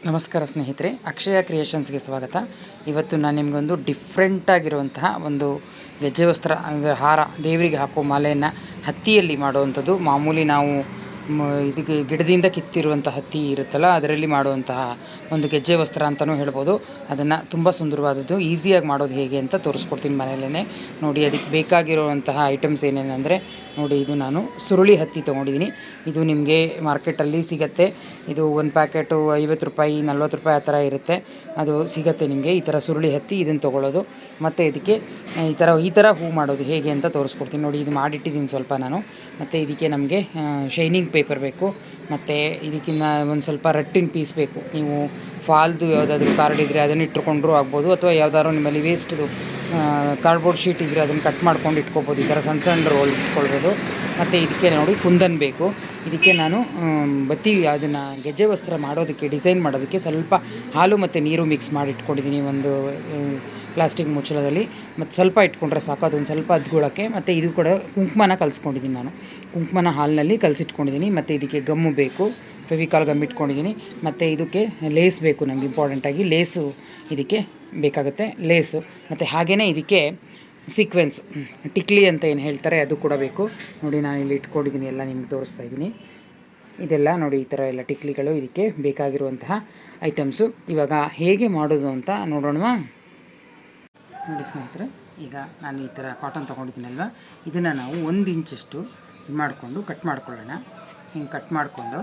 ನಮಸ್ಕಾರ ಸ್ನೇಹಿತರೆ, ಅಕ್ಷಯ ಕ್ರಿಯೇಷನ್ಸ್ಗೆ ಸ್ವಾಗತ. ಇವತ್ತು ನಾನು ನಿಮಗೊಂದು ಡಿಫ್ರೆಂಟಾಗಿರುವಂತಹ ಒಂದು ಗೆಜ್ಜೆ ವಸ್ತ್ರ ಅಂದರೆ ಹಾರ, ದೇವರಿಗೆ ಹಾಕೋ ಮಾಲೆಯನ್ನು ಹತ್ತಿಯಲ್ಲಿ ಮಾಡುವಂಥದ್ದು. ಮಾಮೂಲಿ ನಾವು ಇದಕ್ಕೆ ಗಿಡದಿಂದ ಕಿತ್ತಿರುವಂಥ ಹತ್ತಿ ಇರುತ್ತಲ್ಲ, ಅದರಲ್ಲಿ ಮಾಡುವಂತಹ ಒಂದು ಗೆಜ್ಜೆ ವಸ್ತ್ರ ಅಂತಲೂ ಹೇಳ್ಬೋದು. ಅದನ್ನು ತುಂಬ ಸುಂದರವಾದದ್ದು, ಈಸಿಯಾಗಿ ಮಾಡೋದು ಹೇಗೆ ಅಂತ ತೋರಿಸ್ಕೊಡ್ತೀನಿ ಮನೆಯಲ್ಲೇ. ನೋಡಿ, ಅದಕ್ಕೆ ಬೇಕಾಗಿರುವಂತಹ ಐಟಮ್ಸ್ ಏನೇನೆಂದರೆ, ನೋಡಿ, ಇದು ನಾನು ಸುರುಳಿ ಹತ್ತಿ ತೊಗೊಂಡಿದ್ದೀನಿ. ಇದು ನಿಮಗೆ ಮಾರ್ಕೆಟಲ್ಲಿ ಸಿಗುತ್ತೆ. ಇದು ಒಂದು ಪ್ಯಾಕೆಟು 50 ರೂಪಾಯಿ, 40 ರೂಪಾಯಿ ಆ ಥರ ಇರುತ್ತೆ. ಅದು ಸಿಗುತ್ತೆ ನಿಮಗೆ. ಈ ಥರ ಸುರುಳಿ ಹತ್ತಿ ಇದನ್ನು ತೊಗೊಳ್ಳೋದು. ಮತ್ತು ಇದಕ್ಕೆ ಈ ಥರ ಹೂ ಮಾಡೋದು ಹೇಗೆ ಅಂತ ತೋರಿಸ್ಕೊಡ್ತೀನಿ. ನೋಡಿ, ಇದು ಮಾಡಿಟ್ಟಿದ್ದೀನಿ ಸ್ವಲ್ಪ ನಾನು. ಮತ್ತು ಇದಕ್ಕೆ ನಮಗೆ ಶೈನಿಂಗ್ ಪೇಪರ್ ಬೇಕು. ಮತ್ತು ಇದಕ್ಕಿನ್ನ ಒಂದು ಸ್ವಲ್ಪ ರಟ್ಟಿನ ಪೀಸ್ ಬೇಕು. ನೀವು ಫಾಲ್ದು ಯಾವುದಾದ್ರೂ ಕಾರ್ಡ್ ಇದ್ದರೆ ಅದನ್ನು ಇಟ್ಕೊಂಡ್ರೂ ಆಗ್ಬೋದು, ಅಥವಾ ಯಾವುದಾದ್ರು ನಿಮ್ಮಲ್ಲಿ ವೇಸ್ಟ್ದು ಕಾರ್ಡ್ಬೋರ್ಡ್ ಶೀಟ್ ಇದ್ದರೆ ಅದನ್ನು ಕಟ್ ಮಾಡ್ಕೊಂಡು ಇಟ್ಕೊಬೋದು. ಈ ಥರ ಸಣ್ಣ ಸಣ್ಣ ರೋಲ್ ಇಟ್ಕೊಳ್ಬೋದು. ಮತ್ತು ಇದಕ್ಕೆ ನೋಡಿ ಕುಂದನ್ ಬೇಕು. ಇದಕ್ಕೆ ನಾನು ಅದನ್ನು ಗೆಜ್ಜೆ ವಸ್ತ್ರ ಮಾಡೋದಕ್ಕೆ, ಡಿಸೈನ್ ಮಾಡೋದಕ್ಕೆ ಸ್ವಲ್ಪ ಹಾಲು ಮತ್ತು ನೀರು ಮಿಕ್ಸ್ ಮಾಡಿ ಇಟ್ಕೊಂಡಿದ್ದೀನಿ ಒಂದು ಪ್ಲಾಸ್ಟಿಕ್ ಮುಚ್ಚಳದಲ್ಲಿ. ಮತ್ತು ಸ್ವಲ್ಪ ಇಟ್ಕೊಂಡ್ರೆ ಸಾಕು, ಅದೊಂದು ಸ್ವಲ್ಪ ಅದ್ಗೊಳಕ್ಕೆ. ಮತ್ತು ಇದು ಕೂಡ ಕುಂಕುಮನ ಕಲಿಸ್ಕೊಂಡಿದ್ದೀನಿ ನಾನು. ಕುಂಕುಮನ ಹಾಲಿನಲ್ಲಿ ಕಲಸಿಟ್ಕೊಂಡಿದ್ದೀನಿ. ಮತ್ತು ಇದಕ್ಕೆ ಗಮ್ಮು ಬೇಕು, ಫೆವಿಕಾಲ್ ಗಮ್ ಇಟ್ಕೊಂಡಿದ್ದೀನಿ. ಮತ್ತು ಇದಕ್ಕೆ ಲೇಸ್ ಬೇಕು ನಮಗೆ, ಇಂಪಾರ್ಟೆಂಟಾಗಿ ಲೇಸು ಇದಕ್ಕೆ ಬೇಕಾಗುತ್ತೆ, ಲೇಸು. ಮತ್ತು ಹಾಗೆಯೇ ಇದಕ್ಕೆ ಸೀಕ್ವೆನ್ಸ್, ಟಿಕ್ಲಿ ಅಂತ ಏನು ಹೇಳ್ತಾರೆ, ಅದು ಕೂಡ ಬೇಕು. ನೋಡಿ, ನಾನು ಇಲ್ಲಿ ಇಟ್ಕೊಂಡಿದ್ದೀನಿ, ಎಲ್ಲ ನಿಮ್ಗೆ ತೋರಿಸ್ತಾ ಇದ್ದೀನಿ. ಇದೆಲ್ಲ ನೋಡಿ, ಈ ಥರ ಎಲ್ಲ ಟಿಕ್ಲಿಗಳು ಇದಕ್ಕೆ ಬೇಕಾಗಿರುವಂತಹ ಐಟಮ್ಸು. ಇವಾಗ ಹೇಗೆ ಮಾಡೋದು ಅಂತ ನೋಡೋಣ. ನೋಡಿ ಸ್ನೇಹಿತರೆ, ಈಗ ನಾನು ಈ ಥರ ಕಾಟನ್ ತೊಗೊಂಡಿದ್ದೀನಲ್ವ, ಇದನ್ನು ನಾವು 1 ಇಂಚಷ್ಟು ಇದು ಮಾಡಿಕೊಂಡು ಕಟ್ ಮಾಡ್ಕೊಳ್ಳೋಣ. ಹಿಂಗೆ ಕಟ್ ಮಾಡಿಕೊಂಡು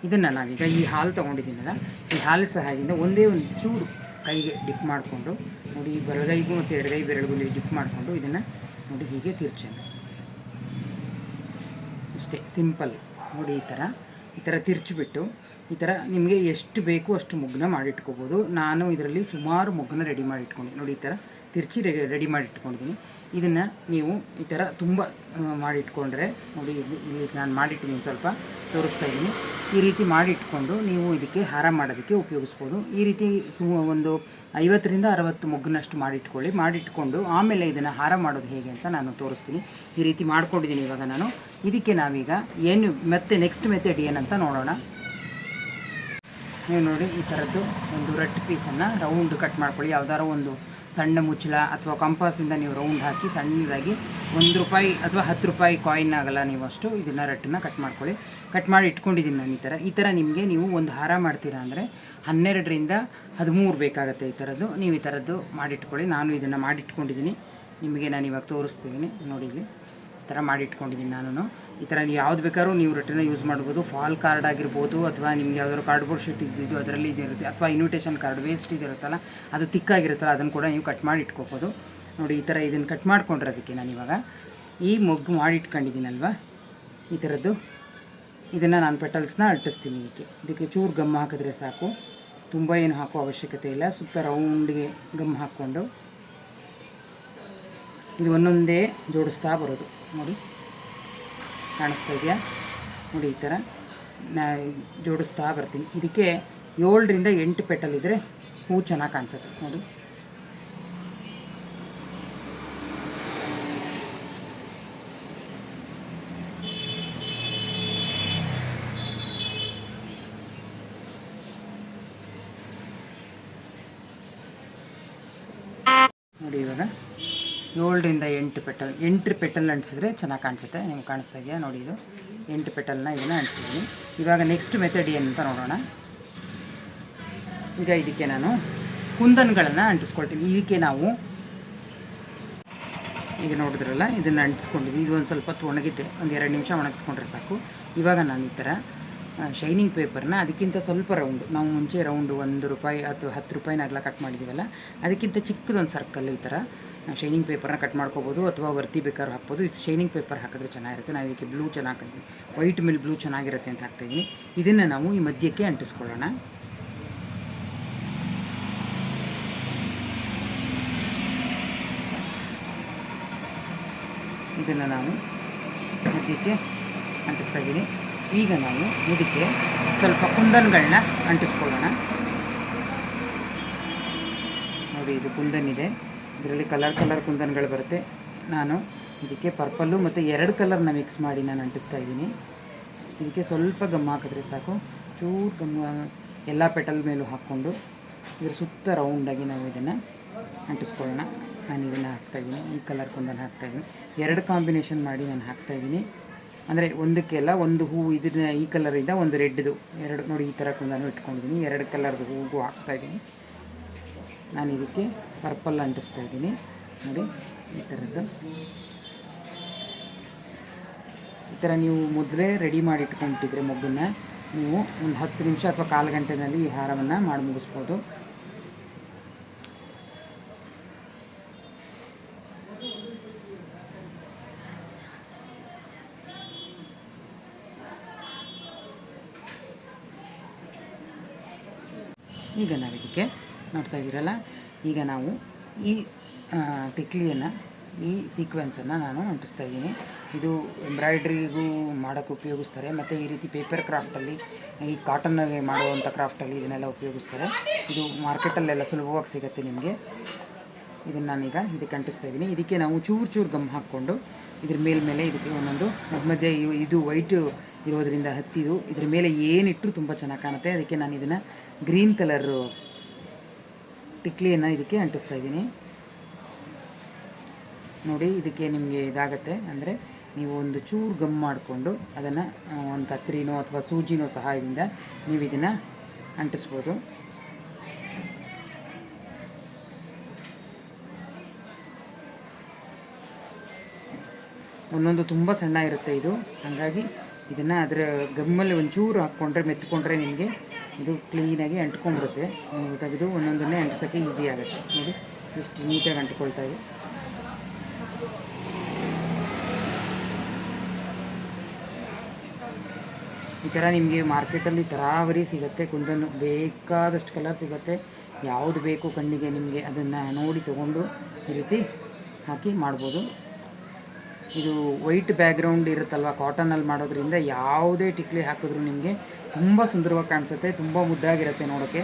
ಇದನ್ನು ನಾವೀಗ ಈ ಹಾಲು ತೊಗೊಂಡಿದ್ದೀನಲ್ಲ, ಈ ಹಾಲು ಸಹಾಯದಿಂದ ಒಂದೇ ಒಂದು ಚೂರು ಕೈಗೆ ಡಿಪ್ ಮಾಡಿಕೊಂಡು, ನೋಡಿ, ಈ ಬಲಗೈಗೂ ಮತ್ತು ಎಡಗೈ ಬೆರಳಿಗೂ ಡಿಪ್ ಮಾಡಿಕೊಂಡು ಇದನ್ನು ನೋಡಿ ಹೀಗೆ ತಿರ್ಚೋಣ. ಅಷ್ಟೇ, ಸಿಂಪಲ್. ನೋಡಿ, ಈ ಥರ ತಿರ್ಚಿಬಿಟ್ಟು ಈ ಥರ ನಿಮಗೆ ಎಷ್ಟು ಬೇಕು ಅಷ್ಟು ಮುಗ್ಗನ್ನ ಮಾಡಿಟ್ಕೋಬೋದು. ನಾನು ಇದರಲ್ಲಿ ಸುಮಾರು ಮುಗ್ಗನ್ನ ರೆಡಿ ಮಾಡಿ ಇಟ್ಕೊಂಡಿದ್ದೀನಿ. ನೋಡಿ, ಈ ಥರ ತಿರ್ಚಿ ರೆಡಿ ಮಾಡಿ ಇಟ್ಕೊಂಡಿದ್ದೀನಿ. ಇದನ್ನು ನೀವು ಈ ಥರ ತುಂಬ ಮಾಡಿಟ್ಕೊಂಡ್ರೆ, ನೋಡಿ, ಇಲ್ಲಿ ನಾನು ಮಾಡಿಟ್ಟಿದ್ದೀನಿ, ಸ್ವಲ್ಪ ತೋರಿಸ್ತಾ ಇದ್ದೀನಿ. ಈ ರೀತಿ ಮಾಡಿಟ್ಕೊಂಡು ನೀವು ಇದಕ್ಕೆ ಹಾರ ಮಾಡೋದಕ್ಕೆ ಉಪಯೋಗಿಸ್ಬೋದು. ಈ ರೀತಿ ಒಂದು 50ರಿಂದ 60 ಮುಗ್ಗನಷ್ಟು ಮಾಡಿಟ್ಕೊಂಡು ಆಮೇಲೆ ಇದನ್ನು ಹಾರ ಮಾಡೋದು ಹೇಗೆ ಅಂತ ನಾನು ತೋರಿಸ್ತೀನಿ. ಈ ರೀತಿ ಮಾಡ್ಕೊಂಡಿದ್ದೀನಿ ಇವಾಗ ನಾನು. ಇದಕ್ಕೆ ನಾವೀಗ ಏನು ಮತ್ತೆ ನೆಕ್ಸ್ಟ್ ಮೆಥಡ್ ಏನಂತ ನೋಡೋಣ. ನೀವು ನೋಡಿ, ಈ ಥರದ್ದು ಒಂದು ರಟ್ಟು ಪೀಸನ್ನು ರೌಂಡ್ ಕಟ್ ಮಾಡ್ಕೊಳ್ಳಿ. ಯಾವುದಾದ್ರು ಒಂದು ಸಣ್ಣ ಮುಚ್ಚಳ ಅಥವಾ ಕಂಪಾಸಿಂದ ನೀವು ರೌಂಡ್ ಹಾಕಿ ಸಣ್ಣದಾಗಿ 1 ರೂಪಾಯಿ ಅಥವಾ 10 ರೂಪಾಯಿ ಕಾಯಿನ್ ಆಗಲ್ಲ, ನೀವು ಅಷ್ಟು ಇದನ್ನು ರಟ್ಟನ್ನು ಕಟ್ ಮಾಡ್ಕೊಳ್ಳಿ. ಕಟ್ ಮಾಡಿ ಇಟ್ಕೊಂಡಿದ್ದೀನಿ ನಾನು. ಈ ಥರ ನಿಮಗೆ ನೀವು ಒಂದು ಹಾರ ಮಾಡ್ತೀರಾ ಅಂದರೆ 12ರಿಂದ 13 ಬೇಕಾಗುತ್ತೆ. ಈ ಥರದ್ದು ನೀವು ಈ ಥರದ್ದು ಮಾಡಿಟ್ಕೊಳ್ಳಿ. ನಾನು ಇದನ್ನು ಮಾಡಿಟ್ಕೊಂಡಿದ್ದೀನಿ, ನಿಮಗೆ ನಾನು ಇವಾಗ ತೋರಿಸ್ತಿದ್ದೀನಿ. ನೋಡಿ, ಇಲ್ಲಿ ಈ ಥರ ಮಾಡಿಟ್ಕೊಂಡಿದ್ದೀನಿ ನಾನು. ಈ ಥರ ನೀವು ಯಾವ್ದು ಬೇಕಾದ್ರೂ ನೀವು ರಟ್ಟನ್ನು ಯೂಸ್ ಮಾಡ್ಬೋದು. ಫಾಲ್ ಕಾರ್ಡ್ ಆಗಿರ್ಬೋದು, ಅಥವಾ ನಿಮ್ಗೆ ಯಾವ್ದಾದ್ರು ಕಾರ್ಡ್ಬೋರ್ಡ್ ಶೀಟ್ ಇದ್ದಿದ್ದು ಅದರಲ್ಲಿ ಇದಿರುತ್ತೆ, ಅಥವಾ ಇನ್ವಿಟೇಷನ್ ಕಾರ್ಡ್ ವೇಸ್ಟ್ ಇದಿರುತ್ತಲ್ಲ, ಅದು ತಿಕ್ಕಾಗಿರುತ್ತಲ್ಲ, ಅದನ್ನು ಕೂಡ ನೀವು ಕಟ್ ಮಾಡಿ ಇಟ್ಕೋಬೋದು. ನೋಡಿ, ಈ ಥರ ಇದನ್ನು ಕಟ್ ಮಾಡಿಕೊಂಡ್ರೆ ಅದಕ್ಕೆ ನಾನಿವಾಗ ಈ ಮೊಗ್ಗು ಮಾಡಿಟ್ಕೊಂಡಿದ್ದೀನಲ್ವ, ಈ ಥರದ್ದು ಇದನ್ನು ನಾನು ಪೆಟಲ್ಸ್ನ ಅಂಟಿಸ್ತೀನಿ. ಇದಕ್ಕೆ ಚೂರು ಗಮ್ ಹಾಕಿದ್ರೆ ಸಾಕು, ತುಂಬ ಏನು ಹಾಕೋ ಅವಶ್ಯಕತೆ ಇಲ್ಲ. ಸುತ್ತ ರೌಂಡ್ಗೆ ಗಮ್ ಹಾಕ್ಕೊಂಡು ಇದು ಒಂದೊಂದೇ ಜೋಡಿಸ್ತಾ ಬರೋದು. ನೋಡಿ, ಕಾಣಿಸ್ತಾ ಇದೆಯಾ? ನೋಡಿ, ಈ ಥರ ಜೋಡಿಸ್ತಾ ಬರ್ತೀನಿ. ಇದಕ್ಕೆ 7ರಿಂದ 8 ಪೆಟಲ್ ಇದ್ದರೆ ಹೂ ಚೆನ್ನಾಗಿ ಕಾಣಿಸುತ್ತೆ. ನೋಡಿ, ನೋಡಿ, ಇವಾಗ 7ರಿಂದ 8 ಪೆಟಲ್, 8 ಪೆಟಲ್ ಅಂಟಿಸಿದ್ರೆ ಚೆನ್ನಾಗಿ ಕಾಣಿಸುತ್ತೆ. ನಿಮ್ಗೆ ಕಾಣಿಸ್ತಾ ಇದೆಯಾ? ನೋಡಿ, ಇದು 8 ಪೆಟಲ್ನ ಇದನ್ನು ಅಂಟಿಸಿದ್ದೀನಿ. ಇವಾಗ ನೆಕ್ಸ್ಟ್ ಮೆಥಡ್ ಏನಂತ ನೋಡೋಣ. ಈಗ ಇದಕ್ಕೆ ನಾನು ಕುಂದನ್ಗಳನ್ನು ಅಂಟಿಸ್ಕೊಳ್ತೀನಿ. ಇದಕ್ಕೆ ನಾವು ಈಗ ನೋಡಿದ್ರಲ್ಲ, ಇದನ್ನು ಅಂಟಿಸ್ಕೊಂಡಿದ್ದೀನಿ. ಇದು ಒಂದು ಸ್ವಲ್ಪ ಒಣಗಿದೆ, ಒಂದು 2 ನಿಮಿಷ ಒಣಗಿಸ್ಕೊಂಡ್ರೆ ಸಾಕು. ಇವಾಗ ನಾನು ಈ ಥರ ಶೈನಿಂಗ್ ಪೇಪರ್ನ ಅದಕ್ಕಿಂತ ಸ್ವಲ್ಪ ರೌಂಡು, ನಾವು ಮುಂಚೆ ರೌಂಡು 1 ರೂಪಾಯಿ ಅಥವಾ 10 ರೂಪಾಯಿನಾಗಲ ಕಟ್ ಮಾಡಿದ್ದೀವಲ್ಲ, ಅದಕ್ಕಿಂತ ಚಿಕ್ಕದೊಂದು ಸರ್ಕಲ್ ಈ ಥರ ಶೈನಿಂಗ್ ಪೇಪರ್ನ ಕಟ್ ಮಾಡ್ಕೋಬೋದು, ಅಥವಾ ವರ್ತಿ ಬೇಕಾದ್ರೂ ಹಾಕ್ಬೋದು. ಇದು ಶೈನಿಂಗ್ ಪೇಪರ್ ಹಾಕಿದ್ರೆ ಚೆನ್ನಾಗಿರುತ್ತೆ. ನಾನು ಇದಕ್ಕೆ ಬ್ಲೂ ಚೆನ್ನಾಗಿ ಹಾಕ್ತೀನಿ, ವೈಟ್ ಮೇಲೆ ಬ್ಲೂ ಚೆನ್ನಾಗಿರುತ್ತೆ ಅಂತ ಹಾಕ್ತಾಯಿದ್ದೀನಿ. ಇದನ್ನು ನಾವು ಈ ಮಧ್ಯಕ್ಕೆ ಅಂಟಿಸ್ಕೊಳ್ಳೋಣ. ಇದನ್ನು ನಾವು ಮಧ್ಯಕ್ಕೆ ಅಂಟಿಸ್ತಾ ಇದ್ದೀನಿ. ಈಗ ನಾವು ಇದಕ್ಕೆ ಸ್ವಲ್ಪ ಕುಂದನ್ಗಳನ್ನ ಅಂಟಿಸ್ಕೊಳ್ಳೋಣ. ನೋಡಿ, ಇದು ಕುಂದನ್ ಇದೆ, ಇದರಲ್ಲಿ ಕಲರ್ ಕುಂದನ್ಗಳು ಬರುತ್ತೆ. ನಾನು ಇದಕ್ಕೆ ಪರ್ಪಲ್ಲು ಮತ್ತು 2 ಕಲರ್ನ ಮಿಕ್ಸ್ ಮಾಡಿ ನಾನು ಅಂಟಿಸ್ತಾ ಇದ್ದೀನಿ. ಇದಕ್ಕೆ ಸ್ವಲ್ಪ ಗಮ್ ಹಾಕಿದ್ರೆ ಸಾಕು, ಚೂರು ಗಮ್ ಎಲ್ಲ ಪೆಟಲ್ ಮೇಲೂ ಹಾಕ್ಕೊಂಡು ಇದ್ರ ಸುತ್ತ ರೌಂಡಾಗಿ ನಾವು ಇದನ್ನು ಅಂಟಿಸ್ಕೊಳ್ಳೋಣ. ನಾನು ಇದನ್ನು ಹಾಕ್ತಾಯಿದ್ದೀನಿ, ಈ ಕಲರ್ ಕುಂದನ್ ಹಾಕ್ತಾಯಿದ್ದೀನಿ. 2 ಕಾಂಬಿನೇಷನ್ ಮಾಡಿ ನಾನು ಹಾಕ್ತಾಯಿದ್ದೀನಿ. ಅಂದರೆ ಒಂದಕ್ಕೆಲ್ಲ ಒಂದು ಹೂವು ಇದನ್ನ ಈ ಕಲರಿಂದ ಒಂದು ರೆಡ್ದು 2 ನೋಡಿ ಈ ಥರ ಕುಂದನು ಇಟ್ಕೊಂಡಿದ್ದೀನಿ. 2 ಕಲರ್ದು ಹೂವು ಹಾಕ್ತಾಯಿದ್ದೀನಿ. ನಾನು ಇದಕ್ಕೆ ಪರ್ಪಲ್ ಅಂಟಿಸ್ತಾಯಿದ್ದೀನಿ ನೋಡಿ ಈ ಥರದ್ದು. ಈ ಥರ ನೀವು ಮೊದಲೇ ರೆಡಿ ಮಾಡಿ ಇಟ್ಕೊಂಡಿದ್ರೆ ಮೊಗ್ಗನ್ನು ನೀವು ಒಂದು 10 ನಿಮಿಷ ಅಥವಾ 1/4 ಗಂಟೆಯಲ್ಲಿ ಈ ಹಾರವನ್ನು ಮಾಡಿ ಮುಗಿಸ್ಬೋದು. ಈಗ ನಾವು ಇದಕ್ಕೆ ನೋಡ್ತಾ ಇದ್ದೀರಲ್ಲ, ಈಗ ನಾವು ಈ ಟಿಕ್ಲಿಯನ್ನು ಈ ಸೀಕ್ವೆನ್ಸನ್ನು ನಾನು ಅಂಟಿಸ್ತಾ ಇದ್ದೀನಿ. ಇದು ಎಂಬ್ರಾಯ್ಡ್ರಿಗೂ ಮಾಡೋಕ್ಕೆ ಉಪಯೋಗಿಸ್ತಾರೆ, ಮತ್ತು ಈ ರೀತಿ ಪೇಪರ್ ಕ್ರಾಫ್ಟಲ್ಲಿ ಈ ಕಾಟನ್ನಲ್ಲಿ ಮಾಡುವಂಥ ಕ್ರಾಫ್ಟಲ್ಲಿ ಇದನ್ನೆಲ್ಲ ಉಪಯೋಗಿಸ್ತಾರೆ. ಇದು ಮಾರ್ಕೆಟಲ್ಲೆಲ್ಲ ಸುಲಭವಾಗಿ ಸಿಗುತ್ತೆ ನಿಮಗೆ. ಇದನ್ನು ನಾನೀಗ ಇದಕ್ಕೆ ಅಂಟಿಸ್ತಾ ಇದ್ದೀನಿ. ಇದಕ್ಕೆ ನಾವು ಚೂರು ಗಮ್ ಹಾಕ್ಕೊಂಡು ಇದ್ರ ಮೇಲೆ ಇದಕ್ಕೆ ಒಂದೊಂದು ಮಧ್ಯೆ ಇದು ವೈಟು ಇರೋದರಿಂದ ಹತ್ತಿದು ಇದ್ರ ಮೇಲೆ ಏನಿಟ್ಟರು ತುಂಬ ಚೆನ್ನಾಗಿ ಕಾಣುತ್ತೆ. ಅದಕ್ಕೆ ನಾನು ಇದನ್ನು ಗ್ರೀನ್ ಕಲರು ಟಿಕ್ಲಿಯನ್ನು ಇದಕ್ಕೆ ಅಂಟಿಸ್ತಾ ಇದ್ದೀನಿ ನೋಡಿ. ಇದಕ್ಕೆ ನಿಮಗೆ ಇದಾಗತ್ತೆ ಅಂದರೆ ನೀವು ಒಂದು ಚೂರು ಗಮ್ ಮಾಡಿಕೊಂಡು ಅದನ್ನು ಒಂದು ಕತ್ರಿನೋ ಅಥವಾ ಸೂಜಿನೋ ಸಹಾಯದಿಂದ ನೀವು ಇದನ್ನು ಅಂಟಿಸ್ಬೋದು. ಒಂದೊಂದು ತುಂಬ ಸಣ್ಣ ಇರುತ್ತೆ ಇದು, ಹಾಗಾಗಿ ಇದನ್ನು ಅದರ ಗಮ್ಮಲ್ಲಿ ಒಂಚೂರು ಹಾಕ್ಕೊಂಡ್ರೆ ಮೆತ್ಕೊಂಡ್ರೆ ನಿಮಗೆ ಇದು ಕ್ಲೀನಾಗಿ ಅಂಟ್ಕೊಂಡ್ಬಿಡುತ್ತೆ. ನೀವು ತೆಗೆದು ಒಂದೊಂದನ್ನೇ ಅಂಟಿಸೋಕ್ಕೆ ಈಸಿ ಆಗುತ್ತೆ ನೋಡಿ, ಎಷ್ಟು ನೀಟಾಗಿ ಅಂಟ್ಕೊಳ್ತಾ ಇದೆ. ಈ ಥರ ನಿಮಗೆ ಮಾರ್ಕೆಟಲ್ಲಿ ತರಾವರಿ ಸಿಗುತ್ತೆ, ಕುಂದನ್ನು ಬೇಕಾದಷ್ಟು ಕಲರ್ ಸಿಗುತ್ತೆ. ಯಾವುದು ಬೇಕು ಕಣ್ಣಿಗೆ ನಿಮಗೆ ಅದನ್ನು ನೋಡಿ ತೊಗೊಂಡು ಈ ರೀತಿ ಹಾಕಿ ಮಾಡ್ಬೋದು. ಇದು ವೈಟ್ ಬ್ಯಾಕ್ಗ್ರೌಂಡ್ ಇರುತ್ತಲ್ವ, ಕಾಟನಲ್ಲಿ ಮಾಡೋದ್ರಿಂದ ಯಾವುದೇ ಟಿಕ್ಲಿ ಹಾಕಿದ್ರೂ ನಿಮಗೆ ತುಂಬ ಸುಂದರವಾಗಿ ಕಾಣಿಸುತ್ತೆ, ತುಂಬ ಮುದ್ದಾಗಿರುತ್ತೆ ನೋಡೋಕ್ಕೆ.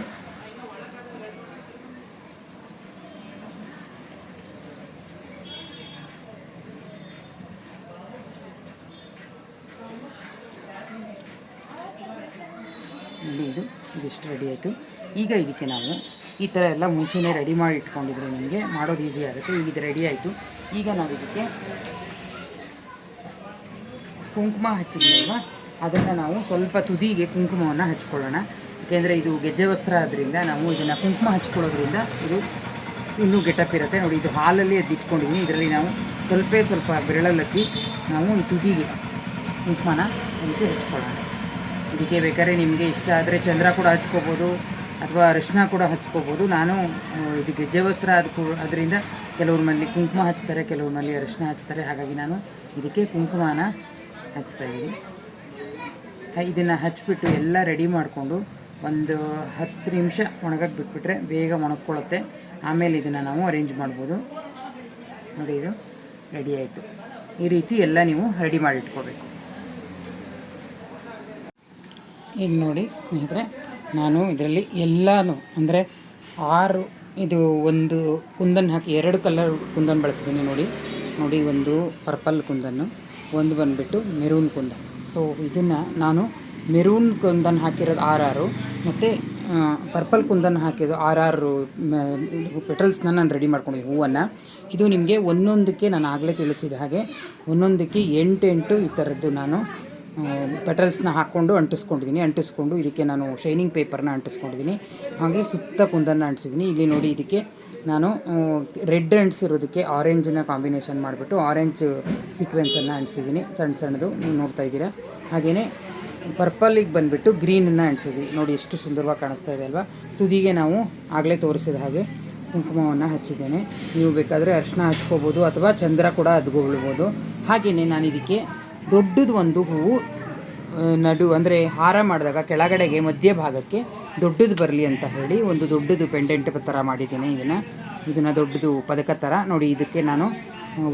ಇಲ್ಲಿ ಇದಿಷ್ಟು ರೆಡಿ ಆಯಿತು. ಈಗ ಇದಕ್ಕೆ ನಾವು ಈ ಥರ ಎಲ್ಲ ಮುಂಚೆನೇ ರೆಡಿ ಮಾಡಿ ಇಟ್ಕೊಂಡಿದ್ರೆ ನಿಮಗೆ ಮಾಡೋದು ಈಸಿ ಆಗುತ್ತೆ. ಈಗ ಇದು ರೆಡಿ ಆಯಿತು. ಈಗ ನಾವು ಇದಕ್ಕೆ ಕುಂಕುಮ ಹಚ್ಚಿದ್ಮೇಲೆ ಅದನ್ನು ನಾವು ಸ್ವಲ್ಪ ತುದಿಗೆ ಕುಂಕುಮವನ್ನು ಹಚ್ಕೊಳ್ಳೋಣ. ಯಾಕೆಂದರೆ ಇದು ಗೆಜ್ಜೆ ವಸ್ತ್ರ ಆದ್ದರಿಂದ ನಾವು ಇದನ್ನು ಕುಂಕುಮ ಹಚ್ಕೊಳ್ಳೋದ್ರಿಂದ ಇದು ಇನ್ನೂ ಗೆಟಪ್ ಇರುತ್ತೆ ನೋಡಿ. ಇದು ಹಾಲಲ್ಲಿ ಇಟ್ಕೊಂಡಿದ್ದೀನಿ. ಇದರಲ್ಲಿ ನಾವು ಸ್ವಲ್ಪ ಬೆರಳಲ್ಲಕ್ಕಿ ನಾವು ಈ ತುದಿಗೆ ಕುಂಕುಮನ ಇದಕ್ಕೆ ಹಚ್ಕೊಳ್ಳೋಣ. ಇದಕ್ಕೆ ಬೇಕಾದ್ರೆ ನಿಮಗೆ ಇಷ್ಟ ಆದರೆ ಚಂದ್ರ ಕೂಡ ಹಚ್ಕೋಬೋದು ಅಥವಾ ಅರಿಶಿನ ಕೂಡ ಹಚ್ಕೋಬೋದು. ನಾನು ಇದು ಗೆಜ್ಜೆ ವಸ್ತ್ರ ಅದರಿಂದ ಕೆಲವ್ರ ಮನೇಲಿ ಕುಂಕುಮ ಹಚ್ತಾರೆ, ಕೆಲವ್ರ ಮನೇಲಿ ಅರಿಶಿನ ಹಚ್ತಾರೆ. ಹಾಗಾಗಿ ನಾನು ಇದಕ್ಕೆ ಕುಂಕುಮನ ಹಚ್ತಾಯಿದ್ದೀನಿ. ಇದನ್ನು ಹಚ್ಬಿಟ್ಟು ಎಲ್ಲ ರೆಡಿ ಮಾಡಿಕೊಂಡು ಒಂದು 10 ನಿಮಿಷ ಒಣಗಕ್ಕೆ ಬಿಟ್ಬಿಟ್ರೆ ಬೇಗ ಒಣಗ್ಕೊಳ್ಳುತ್ತೆ. ಆಮೇಲೆ ಇದನ್ನು ನಾವು ಅರೇಂಜ್ ಮಾಡ್ಬೋದು ನೋಡಿ. ಇದು ರೆಡಿ ಆಯಿತು. ಈ ರೀತಿ ಎಲ್ಲ ನೀವು ರೆಡಿ ಮಾಡಿ ಇಟ್ಕೋಬೇಕು. ಈಗ ನೋಡಿ ಸ್ನೇಹಿತರೆ, ನಾನು ಇದರಲ್ಲಿ ಎಲ್ಲನೂ ಅಂದರೆ 6 ಇದು ಒಂದು ಕುಂದನ್ ಹಾಕಿ 2 ಕಲರ್ ಕುಂದನ್ ಬಳಸಿದ್ದೀನಿ ನೋಡಿ. ಒಂದು ಪರ್ಪಲ್ ಕುಂದನ್ನು, ಒಂದು ಬಂದುಬಿಟ್ಟು ಮೆರೂನ್ ಕುಂದನ್. ಸೊ ಇದನ್ನು ನಾನು ಮೆರೂನ್ ಕುಂದನ್ ಹಾಕಿರೋದು 6 ಮತ್ತು ಪರ್ಪಲ್ ಕುಂದನ್ ಹಾಕಿದ್ದು 6 ಪೆಟಲ್ಸ್ನ ನಾನು ರೆಡಿ ಮಾಡ್ಕೊಂಡಿದ್ದೀನಿ ಹೂವನ್ನು. ಇದು ನಿಮಗೆ ಒಂದೊಂದಕ್ಕೆ ನಾನು ಆಗಲೇ ತಿಳಿಸಿದ ಹಾಗೆ ಒಂದೊಂದಕ್ಕೆ 8 ಈ ಥರದ್ದು ನಾನು ಪೆಟಲ್ಸ್ನ ಹಾಕ್ಕೊಂಡು ಅಂಟಿಸ್ಕೊಂಡು ಇದಕ್ಕೆ ನಾನು ಶೈನಿಂಗ್ ಪೇಪರ್ನ ಅಂಟಿಸ್ಕೊಂಡಿದ್ದೀನಿ. ಹಾಗೆ ಸುತ್ತ ಕುಂದನ್ನು ಅಂಟಿಸಿದ್ದೀನಿ. ಇಲ್ಲಿ ನೋಡಿ, ಇದಕ್ಕೆ ನಾನು ರೆಡ್ ಅಂಟಿಸಿರೋದಕ್ಕೆ ಆರೆಂಜನ್ನ ಕಾಂಬಿನೇಷನ್ ಮಾಡಿಬಿಟ್ಟು ಆರೆಂಜ್ ಸೀಕ್ವೆನ್ಸನ್ನು ಅಂಟಿಸಿದ್ದೀನಿ, ಸಣ್ಣದು ನೀವು ನೋಡ್ತಾ ಇದ್ದೀರಾ. ಹಾಗೆಯೇ ಪರ್ಪಲ್ಲಿಗೆ ಬಂದುಬಿಟ್ಟು ಗ್ರೀನನ್ನು ಅಂಟಿಸಿದ್ದೀನಿ ನೋಡಿ, ಎಷ್ಟು ಸುಂದರವಾಗಿ ಕಾಣಿಸ್ತಾ ಇದೆ ಅಲ್ವಾ. ತುದಿಗೆ ನಾವು ಆಗಲೇ ತೋರಿಸಿದ ಹಾಗೆ ಕುಂಕುಮವನ್ನು ಹಚ್ಚಿದ್ದೇನೆ. ನೀವು ಬೇಕಾದರೆ ಅರಿಶಿನ ಹಚ್ಕೋಬೋದು ಅಥವಾ ಚಂದ್ರ ಕೂಡ ಅದ್ಕೊಳ್ಬೋದು. ಹಾಗೆಯೇ ನಾನು ಇದಕ್ಕೆ ದೊಡ್ಡದು ಒಂದು ಹೂವು ಅಂದರೆ ಹಾರ ಮಾಡಿದಾಗ ಕೆಳಗಡೆಗೆ ಮಧ್ಯಭಾಗಕ್ಕೆ ದೊಡ್ಡದು ಬರಲಿ ಅಂತ ಹೇಳಿ ಒಂದು ದೊಡ್ಡದು ಪೆಂಡೆಂಟ್ ಥರ ಮಾಡಿದ್ದೀನಿ. ಇದನ್ನು ದೊಡ್ಡದು ಪದಕ ಥರ ನೋಡಿ. ಇದಕ್ಕೆ ನಾನು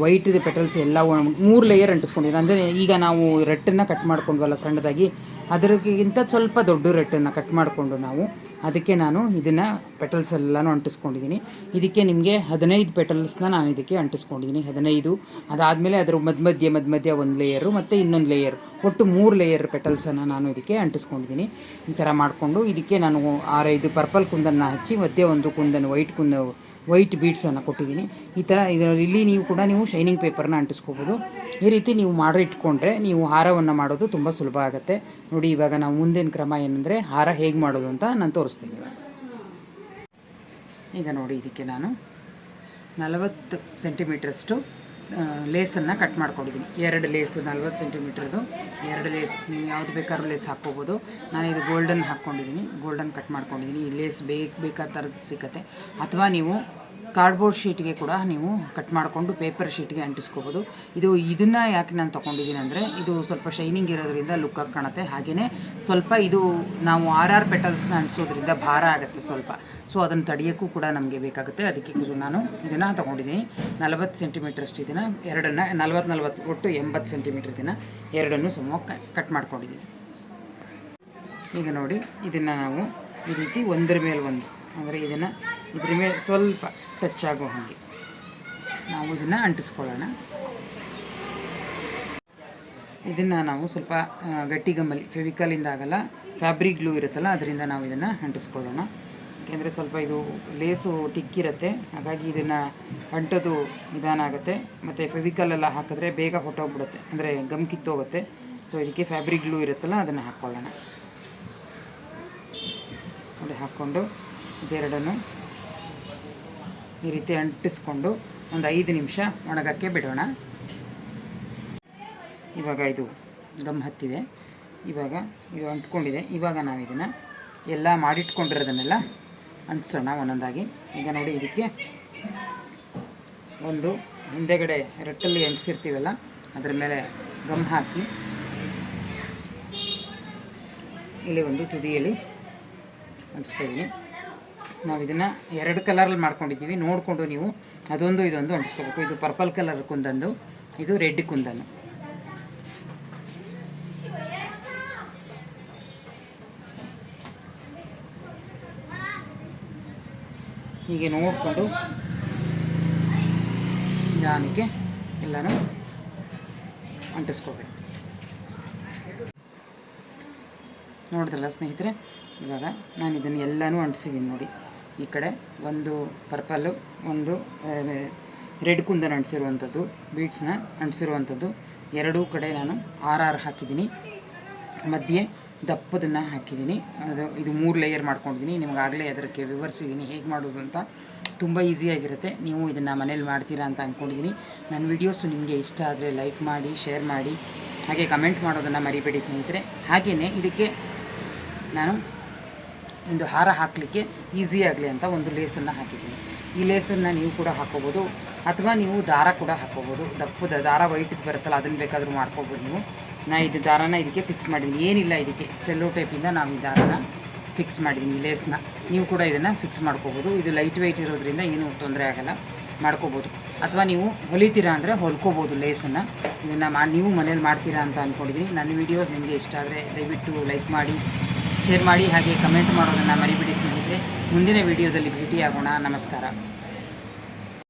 ವೈಟ್ದು ಪೆಟಲ್ಸ್ ಎಲ್ಲ 3 ಲೇಯರ್ ಅಂಟಿಸ್ಕೊಂಡಿದ್ದೀನಿ. ಅಂದರೆ ಈಗ ನಾವು ರೆಟ್ಟನ್ನು ಕಟ್ ಮಾಡ್ಕೊಂಡ್ವಲ್ಲ ಸಣ್ಣದಾಗಿ, ಅದಕ್ಕಿಂತ ಸ್ವಲ್ಪ ದೊಡ್ಡ ರೆಟ್ಟನ್ನು ಕಟ್ ಮಾಡಿಕೊಂಡು ನಾವು ಅದಕ್ಕೆ ನಾನು ಇದನ್ನು ಪೆಟಲ್ಸ್ ಎಲ್ಲನೂ ಅಂಟಿಸ್ಕೊಂಡಿದ್ದೀನಿ. ಇದಕ್ಕೆ ನಿಮಗೆ 15 ಪೆಟಲ್ಸ್ನ ನಾನು ಇದಕ್ಕೆ ಅಂಟಿಸ್ಕೊಂಡಿದ್ದೀನಿ. 15 ಅದಾದಮೇಲೆ ಅದರ ಮಧ್ಯ ಒಂದು ಲೇಯರು ಮತ್ತು ಇನ್ನೊಂದು ಲೇಯರು, ಒಟ್ಟು 3 ಲೇಯರ್ ಪೆಟಲ್ಸನ್ನು ನಾನು ಇದಕ್ಕೆ ಅಂಟಿಸ್ಕೊಂಡಿದ್ದೀನಿ. ಈ ಥರ ಮಾಡಿಕೊಂಡು ಇದಕ್ಕೆ ನಾನು 6-5 ಪರ್ಪಲ್ ಕುಂದನ್ನು ಹಚ್ಚಿ ಮಧ್ಯೆ ಒಂದು ಕುಂದನ್ನು ವೈಟ್ ಬೀಡ್ಸನ್ನು ಕೊಟ್ಟಿದ್ದೀನಿ. ಈ ಥರ ಇಲ್ಲಿ ನೀವು ಶೈನಿಂಗ್ ಪೇಪರ್ನ ಅಂಟಿಸ್ಕೋಬೋದು. ಈ ರೀತಿ ನೀವು ಇಟ್ಕೊಂಡ್ರೆ ನೀವು ಹಾರವನ್ನು ಮಾಡೋದು ತುಂಬ ಸುಲಭ ಆಗುತ್ತೆ. ನೋಡಿ, ಇವಾಗ ನಾವು ಮುಂದಿನ ಕ್ರಮ ಏನಂದರೆ ಹಾರ ಹೇಗೆ ಮಾಡೋದು ಅಂತ ನಾನು ತೋರಿಸ್ತೀನಿ. ಈಗ ನೋಡಿ, ಇದಕ್ಕೆ ನಾನು 40 ಸೆಂಟಿಮೀಟ್ರಷ್ಟು ಲೇಸನ್ನು ಕಟ್ ಮಾಡ್ಕೊಂಡಿದ್ದೀನಿ. 2 ಲೇಸು 40 ಸೆಂಟಿಮೀಟ್ರದ್ದು 2 ಲೇಸ್, ನೀವು ಯಾವುದು ಬೇಕಾದ್ರೂ ಲೇಸ್ ಹಾಕ್ಕೋಬೋದು. ನಾನು ಇದು ಗೋಲ್ಡನ್ ಹಾಕ್ಕೊಂಡಿದ್ದೀನಿ, ಗೋಲ್ಡನ್ ಕಟ್ ಮಾಡ್ಕೊಂಡಿದ್ದೀನಿ. ಈ ಲೇಸ್ ಬೇಕಾದ ಥರದ್ದು ಸಿಕ್ಕತ್ತೆ. ಅಥವಾ ನೀವು ಕಾರ್ಡ್ಬೋರ್ಡ್ ಶೀಟ್ಗೆ ಕೂಡ ನೀವು ಕಟ್ ಮಾಡಿಕೊಂಡು ಪೇಪರ್ ಶೀಟ್ಗೆ ಅಂಟಿಸ್ಕೋಬೋದು. ಇದನ್ನು ಯಾಕೆ ನಾನು ತೊಗೊಂಡಿದ್ದೀನಿ ಅಂದರೆ, ಇದು ಸ್ವಲ್ಪ ಶೈನಿಂಗ್ ಇರೋದ್ರಿಂದ ಲುಕ್ಕಾಗಿ ಕಾಣುತ್ತೆ. ಹಾಗೆಯೇ ಸ್ವಲ್ಪ ಇದು ನಾವು 6 ಪೆಟಲ್ಸ್ನ ಅಂಟಿಸೋದ್ರಿಂದ ಭಾರ ಆಗುತ್ತೆ ಸ್ವಲ್ಪ. ಸೊ ಅದನ್ನು ತಡೆಯೋಕ್ಕೂ ಕೂಡ ನಮಗೆ ಬೇಕಾಗುತ್ತೆ. ಅದಕ್ಕೆ ನಾನು ಇದನ್ನು ತೊಗೊಂಡಿದ್ದೀನಿ. 40 ಸೆಂಟಿಮೀಟ್ರಷ್ಟು ಇದನ್ನು 2ನ್ನು 40 ಒಟ್ಟು 80 ಸೆಂಟಿಮೀಟ್ರ್ ಇದನ್ನು 2ನ್ನು ಸಮವಾಗಿ ಕಟ್ ಮಾಡ್ಕೊಂಡಿದ್ದೀನಿ. ಈಗ ನೋಡಿ, ಇದನ್ನು ನಾವು ಈ ರೀತಿ ಒಂದರ ಮೇಲೆ ಒಂದು, ಅಂದರೆ ಇದ್ರ ಮೇಲೆ ಸ್ವಲ್ಪ ಟಚ್ ಆಗೋ ಹಾಗೆ ನಾವು ಇದನ್ನು ಅಂಟಿಸ್ಕೊಳ್ಳೋಣ. ಇದನ್ನು ನಾವು ಸ್ವಲ್ಪ ಗಟ್ಟಿ ಗಮ್ಮಲ್ಲಿ, ಫೆವಿಕಾಲಿಂದ ಆಗಲ್ಲ, ಫ್ಯಾಬ್ರಿಕ್ ಗ್ಲೂ ಇರುತ್ತಲ್ಲ ಅದರಿಂದ ನಾವು ಇದನ್ನು ಅಂಟಿಸ್ಕೊಳ್ಳೋಣ. ಯಾಕೆಂದರೆ ಸ್ವಲ್ಪ ಇದು ಲೇಸು ತಿಕ್ಕಿರುತ್ತೆ, ಹಾಗಾಗಿ ಇದನ್ನು ಅಂಟೋದು ನಿಧಾನ ಆಗುತ್ತೆ. ಮತ್ತು ಫೆವಿಕಲೆಲ್ಲ ಹಾಕಿದ್ರೆ ಬೇಗ ಹೊಟ್ಟೋಗ್ಬಿಡುತ್ತೆ, ಅಂದರೆ ಗಮ್ ಕಿತ್ತೋಗುತ್ತೆ. ಸೊ ಇದಕ್ಕೆ ಫ್ಯಾಬ್ರಿಕ್ ಗ್ಲೂ ಇರುತ್ತಲ್ಲ ಅದನ್ನು ಹಾಕ್ಕೊಳ್ಳೋಣ. ನೋಡಿ, ಹಾಕ್ಕೊಂಡು ಇದೆರಡನ್ನು ಈ ರೀತಿ ಅಂಟಿಸ್ಕೊಂಡು ಒಂದು 5 ನಿಮಿಷ ಒಣಗಕ್ಕೆ ಬಿಡೋಣ. ಇವಾಗ ಇದು ಗಮ್ ಹತ್ತಿದೆ, ಇವಾಗ ಇದು ಅಂಟ್ಕೊಂಡಿದೆ. ಇವಾಗ ನಾವು ಇದನ್ನು ಎಲ್ಲ ಮಾಡಿಟ್ಕೊಂಡಿರೋದನ್ನೆಲ್ಲ ಅಂಟಿಸೋಣ ಒಂದೊಂದಾಗಿ. ಈಗ ನೋಡಿ, ಇದಕ್ಕೆ ಒಂದು ಹಿಂದೆಗಡೆ ರಟ್ಟಲ್ಲಿ ಅಂಟಿಸಿರ್ತೀವಲ್ಲ ಅದರ ಮೇಲೆ ಗಮ್ ಹಾಕಿ, ಇಲ್ಲಿ ಒಂದು ತುದಿಯಲ್ಲಿ ಅಂಟಿಸ್ತಾಯಿದ್ದೀನಿ. ನಾವು ಇದನ್ನು 2 ಕಲರಲ್ಲಿ ಮಾಡ್ಕೊಂಡಿದ್ದೀವಿ, ನೋಡಿಕೊಂಡು ನೀವು ಅದೊಂದು ಇದೊಂದು ಅಂಟಿಸ್ಕೋಬೇಕು. ಇದು ಪರ್ಪಲ್ ಕಲರ್ ಕುಂದಂದು, ಇದು ರೆಡ್ ಕುಂದನ್ನು. ಹೀಗೆ ನೋಡಿಕೊಂಡು ನಿಧಾನಕ್ಕೆ ಎಲ್ಲನೂ ಅಂಟಿಸ್ಕೋಬೇಕು. ನೋಡಿದ್ರಲ್ಲ ಸ್ನೇಹಿತರೆ, ಇವಾಗ ನಾನು ಇದನ್ನು ಎಲ್ಲನೂ ಅಂಟಿಸಿದ್ದೀನಿ. ನೋಡಿ, ಈ ಕಡೆ ಒಂದು ಪರ್ಪಲ್ಲು, ಒಂದು ರೆಡ್ ಕುಂದನ ಅಂಟಿಸಿರುವಂಥದ್ದು, ಬೀಡ್ಸ್ನ ಅಂಟಿಸಿರುವಂಥದ್ದು, 2 ಕಡೆ ನಾನು 6 ಹಾಕಿದ್ದೀನಿ. ಮಧ್ಯೆ ದಪ್ಪದನ್ನು ಹಾಕಿದ್ದೀನಿ. ಇದು 3 ಲೇಯರ್ ಮಾಡ್ಕೊಂಡಿದ್ದೀನಿ. ನಿಮಗಾಗಲೇ ಅದಕ್ಕೆ ವಿವರಿಸಿದ್ದೀನಿ ಹೇಗೆ ಮಾಡೋದು ಅಂತ. ತುಂಬ ಈಸಿಯಾಗಿರುತ್ತೆ. ನೀವು ಇದನ್ನು ಮನೇಲಿ ಮಾಡ್ತೀರಾ ಅಂತ ಅಂದ್ಕೊಂಡಿದ್ದೀನಿ. ನನ್ನ ವೀಡಿಯೋಸು ನಿಮಗೆ ಇಷ್ಟ ಆದರೆ ಲೈಕ್ ಮಾಡಿ, ಶೇರ್ ಮಾಡಿ, ಹಾಗೆ ಕಮೆಂಟ್ ಮಾಡೋದನ್ನು ಮರಿಬೇಡಿ ಸ್ನೇಹಿತರೆ. ಹಾಗೆಯೇ ಇದಕ್ಕೆ ನಾನು ಒಂದು ಹಾರ ಹಾಕಲಿಕ್ಕೆ ಈಸಿ ಆಗಲಿ ಅಂತ ಒಂದು ಲೇಸನ್ನು ಹಾಕಿದ್ದೀನಿ. ಈ ಲೇಸನ್ನು ನೀವು ಕೂಡ ಹಾಕ್ಕೋಬೋದು, ಅಥವಾ ನೀವು ದಾರ ಕೂಡ ಹಾಕ್ಕೋಬೋದು. ದಪ್ಪದ ದಾರ ವೈಟಿಗೆ ಬರುತ್ತಲ್ಲ, ಅದನ್ನು ಬೇಕಾದರೂ ಮಾಡ್ಕೋಬೋದು ನೀವು. ನಾನು ಇದು ದಾರನ ಇದಕ್ಕೆ ಫಿಕ್ಸ್ ಮಾಡಿದ್ದೀನಿ. ಏನಿಲ್ಲ, ಇದಕ್ಕೆ ಸೆಲ್ಲೋ ಟೈಪಿಂದ ನಾವು ಈ ದಾರನ ಫಿಕ್ಸ್ ಮಾಡಿದ್ದೀನಿ, ಈ ಲೇಸ್ನ. ನೀವು ಕೂಡ ಇದನ್ನು ಫಿಕ್ಸ್ ಮಾಡ್ಕೋಬೋದು. ಇದು ಲೈಟ್ ವೆಯ್ಟ್ ಇರೋದ್ರಿಂದ ಏನೂ ತೊಂದರೆ ಆಗೋಲ್ಲ, ಮಾಡ್ಕೋಬೋದು. ಅಥವಾ ನೀವು ಹೊಲಿತೀರಾ ಅಂದರೆ ಹೊಲ್ಕೋಬೋದು ಲೇಸನ್ನು. ಇದನ್ನು ನೀವು ಮನೇಲಿ ಮಾಡ್ತೀರಾ ಅಂತ ಅಂದ್ಕೊಂಡಿದ್ದೀನಿ. ನನ್ನ ವೀಡಿಯೋಸ್ ನಿಮಗೆ ಇಷ್ಟ ಆದರೆ ದಯವಿಟ್ಟು ಲೈಕ್ ಮಾಡಿ, ಶೇರ್ ಮಾಡಿ, ಹಾಗೆ ಕಮೆಂಟ್ ಮಾಡೋದನ್ನು ಮರಿಬೇಡಿ ಸ್ನೇಹಿತರೆ. ಮುಂದಿನ ವೀಡಿಯೋದಲ್ಲಿ ಭೇಟಿಯಾಗೋಣ. ನಮಸ್ಕಾರ.